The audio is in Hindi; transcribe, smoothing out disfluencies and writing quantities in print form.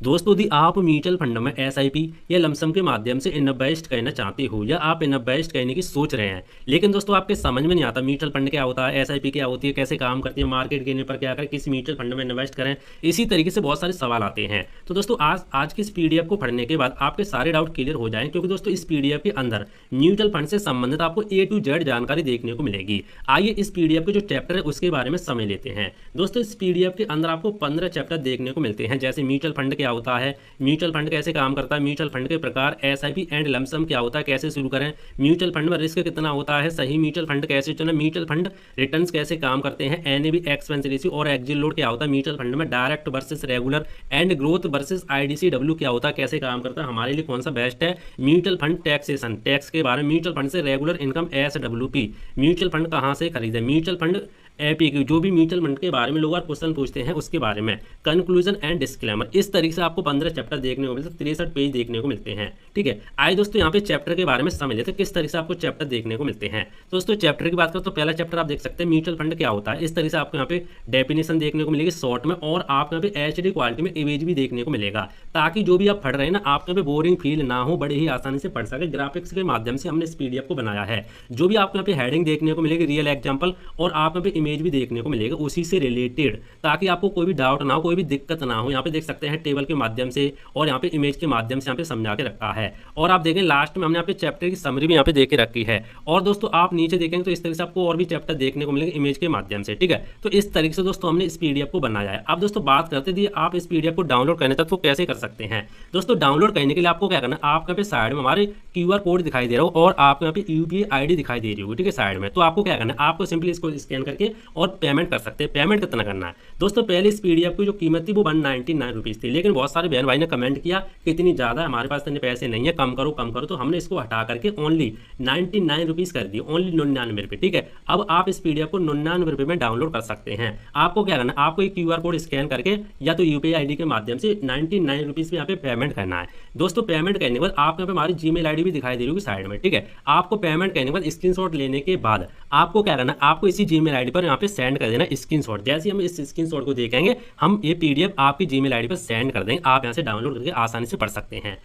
दोस्तों यदि आप म्यूचुअल फंड में एसआईपी या लमसम के माध्यम से इन्वेस्ट करना चाहते हो या आप इन्वेस्ट करने की सोच रहे हैं, लेकिन दोस्तों आपके समझ में नहीं आता म्यूचुअल फंड क्या होता है, एसआईपी क्या होती है, कैसे काम करती है, मार्केट गिरने पर क्या करें, किस म्यूचुअल फंड में इन्वेस्ट करें, इसी तरीके से बहुत सारे सवाल आते हैं। तो दोस्तों आज की इस पीडीएफ को पढ़ने के बाद आपके सारे डाउट क्लियर हो जाएं, क्योंकि दोस्तों इस पीडीएफ के अंदर म्यूचुअल फंड से संबंधित आपको A to Z जानकारी देखने को मिलेगी। आइए इस पीडीएफ के जो चैप्टर है उसके बारे में समझ लेते हैं। दोस्तों इस पीडीएफ के अंदर आपको 15 चैप्टर देखने को मिलते हैं, जैसे म्यूचुअल फंड क्या होता है, म्यूचुअल फंड कैसे काम करता है, म्यूचुअल फंड के प्रकार, एसआईपी एंड लमसम क्या होता है, कैसे शुरू करें, म्यूचुअल फंड में रिस्क कितना होता है, सही म्यूचुअल फंड कैसे चुनें, म्यूचुअल फंड रिटर्न्स कैसे काम करते हैं, एनएवी एक्सपेंस रेशियो और एग्जिट लोड क्या होता है म्यूचुअल फंड में, direct versus regular and growth versus IDCW क्या होता है, कैसे काम करता है, हमारे लिए कौन सा बेस्ट है, म्यूचुअल फंड टैक्सेशन, टैक्स के बारे में, म्यूचुअल फंड से regular income SWP, mutual fund कहाँ से खरीदें, म्यूचुअल फंड एपीक्यू, जो भी म्यूचुअल फंड के बारे में लोग क्वेश्चन पूछते हैं उसके बारे में, कंक्लूजन एंड डिस्क्लेमर। इस तरीके से आपको 15 चैप्टर देखने को मिलते हैं, 63 पेज देखने को मिलते हैं। ठीक है, आइए दोस्तों यहाँ पे चैप्टर के बारे में समझ लेते हैं किस तरीके से आपको चैप्टर देखने को मिलते हैं। दोस्तों चैप्टर की बात करें तो पहला चैप्टर आप देख सकते हैं म्यूचुअल फंड क्या होता है। इस तरीके से आपको यहाँ पे डेफिनेशन देखने को मिलेगी शॉर्ट में, और आप यहाँ पे एचडी क्वालिटी में इमेज भी देखने को मिलेगा, ताकि जो भी आप पढ़ रहे हैं ना आपको यहाँ पे बोरिंग फील ना हो, बड़े ही आसानी से पढ़ सके। ग्राफिक्स के माध्यम से हमने इस पीडीएफ को बनाया है। जो भी आपको यहाँ पे हेडिंग देखने को मिलेगी रियल एग्जाम्पल, और आप यहाँ पे इमेज भी देखने को मिलेगी उसी से रिलेटेड, ताकि आपको कोई भी डाउट ना हो, कोई भी दिक्कत ना हो। यहाँ पे देख सकते हैं टेबल के माध्यम से और यहाँ पे इमेज के माध्यम से यहाँ पे समझा के रखा है। और आप देखें लास्ट में हमने यहाँ पे चैप्टर की समरी भी यहाँ पे दे के रखी है। और दोस्तों आप नीचे देखेंगे तो इस तरीके से आपको और भी चैप्टर देखने को मिलेंगे इमेज के माध्यम से। ठीक है, तो इस तरीके से दोस्तों हमने इस पीडीएफ को बनाया है। अब दोस्तों बात करते थे आप इस पीडीएफ को डाउनलोड करने तक तो कैसे कर सकते हैं। दोस्तों डाउनलोड करने के लिए आपको क्या करना है, आपको यहाँ पे साइड में हमारे क्यूआर कोड दिखाई दे रहा हो और आपको यहाँ पे यूपीआई आईडी दिखाई दे रही होगी। ठीक है, साइड में, तो आपको क्या करना है, आपको सिंपली इसको स्कैन करके और पेमेंट कर सकते हैं। पेमेंट कितना करना है दोस्तों, पहले इस पीडीएफ की जो कीमत थी वो 199 रुपीज़ थी, लेकिन बहुत सारे बहन भाई ने कमेंट किया कि इतनी ज़्यादा हमारे पास इतने पैसे नहीं है, कम करो कम करो, तो हमने इसको हटा करके ओनली 99 रुपीज़ कर दिए, ओनली 99 रुपये। ठीक है, अब आप इस पीडीएफ को 99 रुपये में डाउनलोड कर सकते हैं। आपको क्या करना है, आपको एक क्यूआर कोड स्कैन करके या तो यूपीआई आईडी के माध्यम से 99 रुपीज़ पे यहाँ पे पेमेंट करना है। दोस्तों पेमेंट करने के बाद आपको यहाँ पे हमारी जीमेल आईडी भी दिखाई दे रही होगी साइड में। ठीक है, आपको पेमेंट करने के बाद स्क्रीनशॉट लेने के बाद आपको क्या करना है, आपको इसी जीमेल आईडी पर यहाँ पे सेंड कर देना स्क्रीनशॉट। जैसे हम इस स्क्रीनशॉट को देखेंगे, हम ये पीडीएफ आपकी जीमेल आईडी पर सेंड कर देंगे, आप यहाँ से डाउनलोड करके आसानी से पढ़ सकते हैं।